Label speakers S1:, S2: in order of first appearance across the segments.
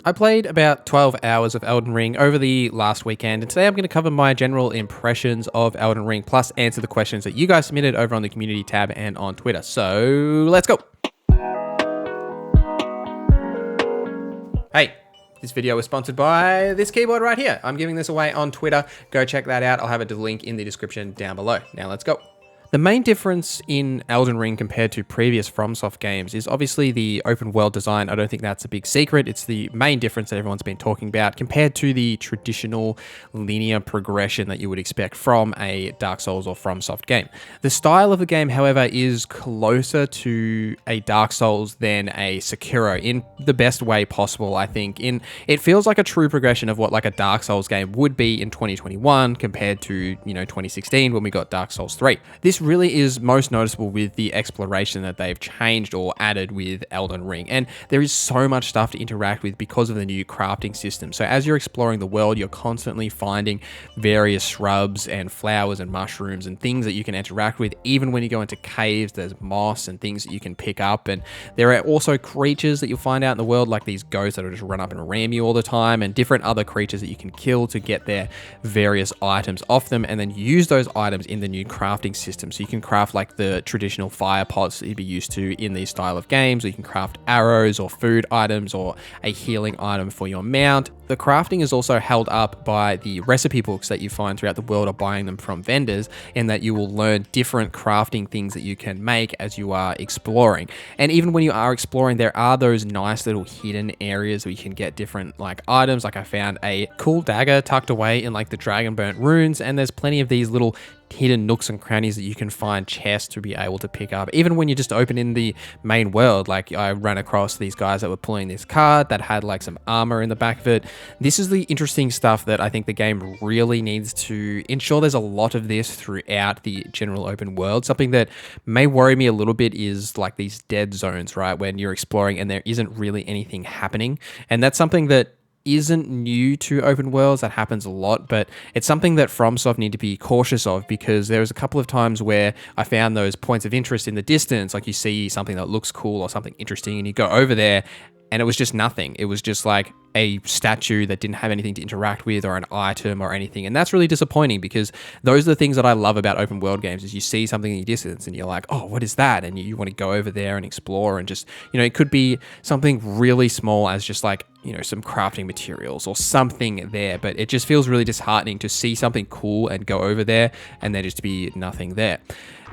S1: I played about 12 hours of Elden Ring over the last weekend, and today I'm going to cover my general impressions of Elden Ring, plus answer the questions that you guys submitted over on the community tab and on Twitter. So let's go. Hey, this video is sponsored by this keyboard right here. I'm giving this away on Twitter. Go check that out. I'll have a link in the description down below. Now let's go. The main difference in Elden Ring compared to previous FromSoft games is obviously the open world design. I don't think that's a big secret. It's the main difference that everyone's been talking about compared to the traditional linear progression that you would expect from a Dark Souls or FromSoft game. The style of the game, however, is closer to a Dark Souls than a Sekiro in the best way possible, I think. It feels like a true progression of what like a Dark Souls game would be in 2021 compared to, 2016 when we got Dark Souls 3. This really is most noticeable with the exploration that they've changed or added with Elden Ring. And there is so much stuff to interact with because of the new crafting system. So as you're exploring the world, you're constantly finding various shrubs and flowers and mushrooms and things that you can interact with. Even when you go into caves, there's moss and things that you can pick up. And there are also creatures that you'll find out in the world, like these ghosts that will just run up and ram you all the time, and different other creatures that you can kill to get their various items off them, and then use those items in the new crafting system. So you can craft like the traditional fire pots that you'd be used to in these style of games, or you can craft arrows or food items or a healing item for your mount. The crafting is also held up by the recipe books that you find throughout the world or buying them from vendors, in that you will learn different crafting things that you can make as you are exploring. And even when you are exploring, there are those nice little hidden areas where you can get different like items. Like I found a cool dagger tucked away in like the dragon burnt runes, and there's plenty of these little hidden nooks and crannies that you can find chests to be able to pick up. Even when you just open in the main world, like I ran across these guys that were pulling this cart that had like some armor in the back of it. This is the interesting stuff that I think the game really needs to ensure there's a lot of this throughout the general open world. Something that may worry me a little bit is like these dead zones, right? When you're exploring and there isn't really anything happening. And that's something that isn't new to open worlds. That happens a lot, but it's something that FromSoft need to be cautious of, because there was a couple of times where I found those points of interest in the distance, like you see something that looks cool or something interesting and you go over there and it was just nothing. It was just like a statue that didn't have anything to interact with, or an item or anything. And that's really disappointing, because those are the things that I love about open world games, is you see something in the distance and you're like, oh, what is that? And you want to go over there and explore, and just, it could be something really small as just like, some crafting materials or something there, but it just feels really disheartening to see something cool and go over there and there just to be nothing there.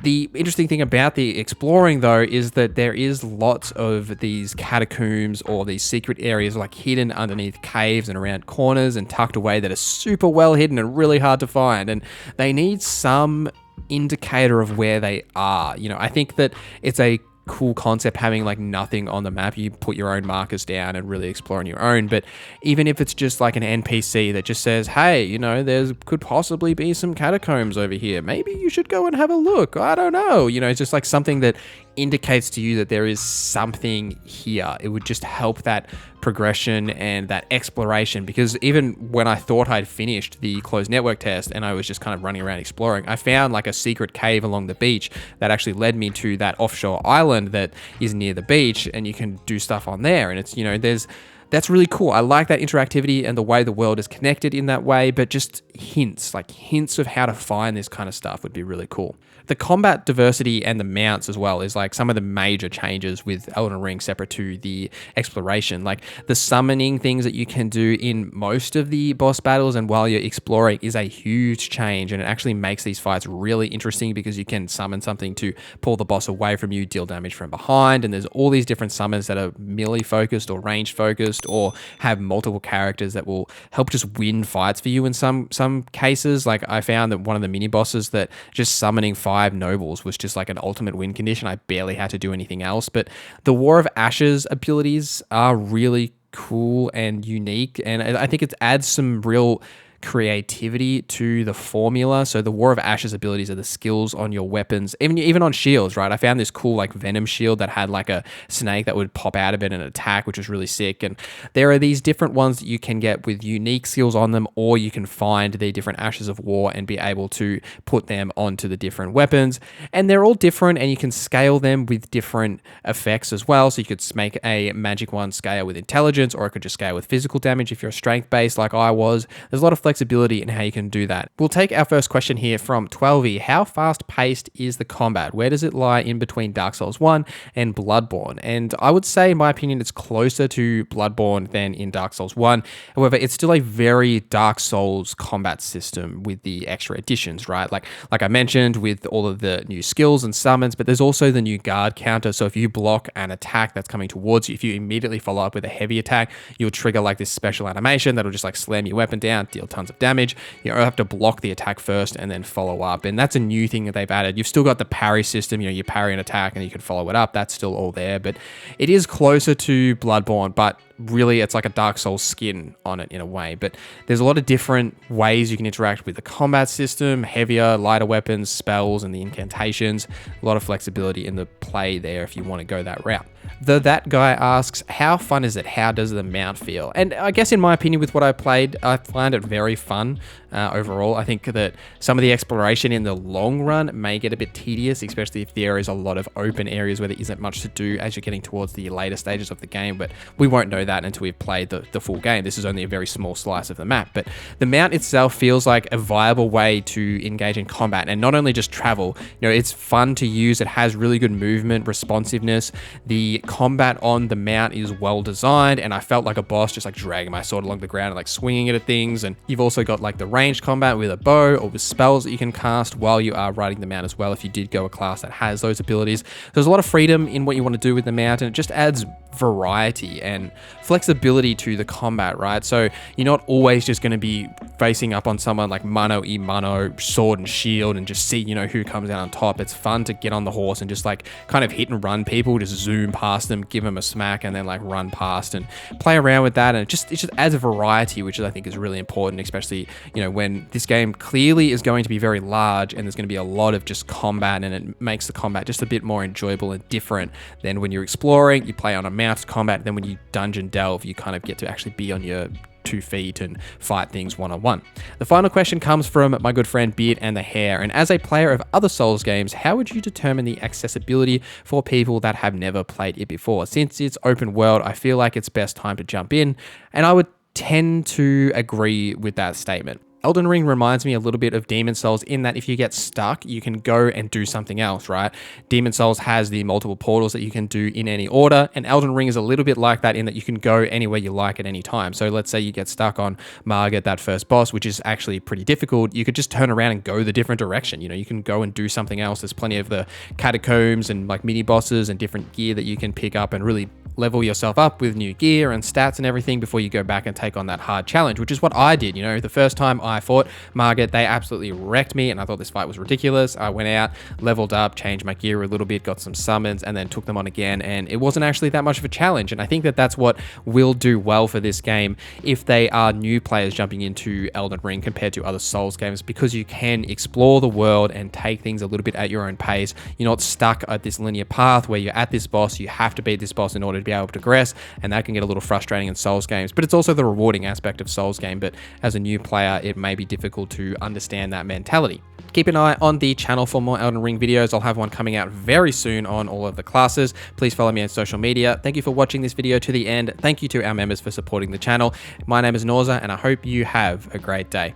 S1: The interesting thing about the exploring, though, is that there is lots of these catacombs or these secret areas like hidden underneath caves and around corners and tucked away that are super well hidden and really hard to find, and they need some indicator of where they are. I think that it's a cool concept having like nothing on the map. You put your own markers down and really explore on your own. But even if it's just like an NPC that just says, hey, there could possibly be some catacombs over here, maybe you should go and have a look. I don't know. It's just like something that indicates to you that there is something here. It would just help that progression and that exploration, because even when I thought I'd finished the closed network test and I was just kind of running around exploring, I found like a secret cave along the beach that actually led me to that offshore island that is near the beach, and you can do stuff on there. And it's, that's really cool. I like that interactivity and the way the world is connected in that way, but just hints of how to find this kind of stuff would be really cool. The combat diversity and the mounts as well is like some of the major changes with Elden Ring, separate to the exploration. Like the summoning things that you can do in most of the boss battles and while you're exploring is a huge change, and it actually makes these fights really interesting, because you can summon something to pull the boss away from you, deal damage from behind, and there's all these different summons that are melee focused or range focused, or have multiple characters that will help just win fights for you in some cases. Like I found that one of the mini bosses, that just summoning 5 nobles was just like an ultimate win condition. I barely had to do anything else. But the War of Ashes abilities are really cool and unique, and I think it adds some real creativity to the formula. So the War of Ashes abilities are the skills on your weapons, even on shields, right? I found this cool like Venom shield that had like a snake that would pop out of it and attack, which was really sick. And there are these different ones that you can get with unique skills on them, or you can find the different Ashes of War and be able to put them onto the different weapons. And they're all different, and you can scale them with different effects as well. So you could make a magic one scale with intelligence, or it could just scale with physical damage if you're strength based like I was. There's a lot of flexibility in how you can do that. We'll take our first question here from 12E. How fast paced is the combat? Where does it lie in between Dark Souls 1 and Bloodborne? And I would say, in my opinion, it's closer to Bloodborne than in Dark Souls 1. However, it's still a very Dark Souls combat system with the extra additions, right? Like I mentioned, with all of the new skills and summons, but there's also the new guard counter. So if you block an attack that's coming towards you, if you immediately follow up with a heavy attack, you'll trigger like this special animation that'll just like slam your weapon down, deal tons of damage. You have to block the attack first and then follow up. And that's a new thing that they've added. You've still got the parry system, you parry an attack and you can follow it up. That's still all there, but it is closer to Bloodborne, but really it's like a Dark Souls skin on it in a way. But there's a lot of different ways you can interact with the combat system: heavier, lighter weapons, spells, and the incantations. A lot of flexibility in the play there if you want to go that route. That guy asks, how fun is it? How does the mount feel? And I guess in my opinion, with what I played, I find it very fun overall. I think that some of the exploration in the long run may get a bit tedious, especially if there is a lot of open areas where there isn't much to do as you're getting towards the later stages of the game. But we won't know that until we've played the full game. This is only a very small slice of the map. But the mount itself feels like a viable way to engage in combat, and not only just travel. It's fun to use. It has really good movement, responsiveness. The combat on the mount is well designed, and I felt like a boss just like dragging my sword along the ground and like swinging it at things. And you've also got like the ranged combat with a bow or with spells that you can cast while you are riding the mount as well, if you did go a class that has those abilities. There's a lot of freedom in what you want to do with the mount, and it just adds variety and flexibility to the combat, right? So you're not always just going to be facing up on someone like mano a mano, sword and shield, and just see who comes out on top. It's fun to get on the horse and just like kind of hit and run people, just zoom past them, give them a smack, and then like run past and play around with that. And it just adds a variety, which I think is really important, especially when this game clearly is going to be very large and there's going to be a lot of just combat, and it makes the combat just a bit more enjoyable and different than when you're exploring. You play on a mounted combat, then when you dungeon delve, you kind of get to actually be on your 2 feet and fight things one-on-one. The final question comes from my good friend Beard and the Hair. And as a player of other Souls games, how would you determine the accessibility for people that have never played it before? Since it's open world, I feel like it's best time to jump in, and I would tend to agree with that statement. Elden Ring reminds me a little bit of Demon Souls in that if you get stuck, you can go and do something else, right? Demon Souls has the multiple portals that you can do in any order, and Elden Ring is a little bit like that in that you can go anywhere you like at any time. So let's say you get stuck on Margit, that first boss, which is actually pretty difficult. You could just turn around and go the different direction. You can go and do something else. There's plenty of the catacombs and like mini bosses and different gear that you can pick up and really level yourself up with new gear and stats and everything before you go back and take on that hard challenge, which is what I did. The first time I fought Margit, they absolutely wrecked me, and I thought this fight was ridiculous. I went out, leveled up, changed my gear a little bit, got some summons, and then took them on again, and it wasn't actually that much of a challenge. And I think that that's what will do well for this game if they are new players jumping into Elden Ring compared to other Souls games, because you can explore the world and take things a little bit at your own pace. You're not stuck at this linear path where you're at this boss, you have to beat this boss in order to be able to progress, and that can get a little frustrating in Souls games. But it's also the rewarding aspect of Souls game, but as a new player, it may be difficult to understand that mentality. Keep an eye on the channel for more Elden Ring videos. I'll have one coming out very soon on all of the classes. Please follow me on social media. Thank you for watching this video to the end. Thank you to our members for supporting the channel. My name is NorZZa, and I hope you have a great day.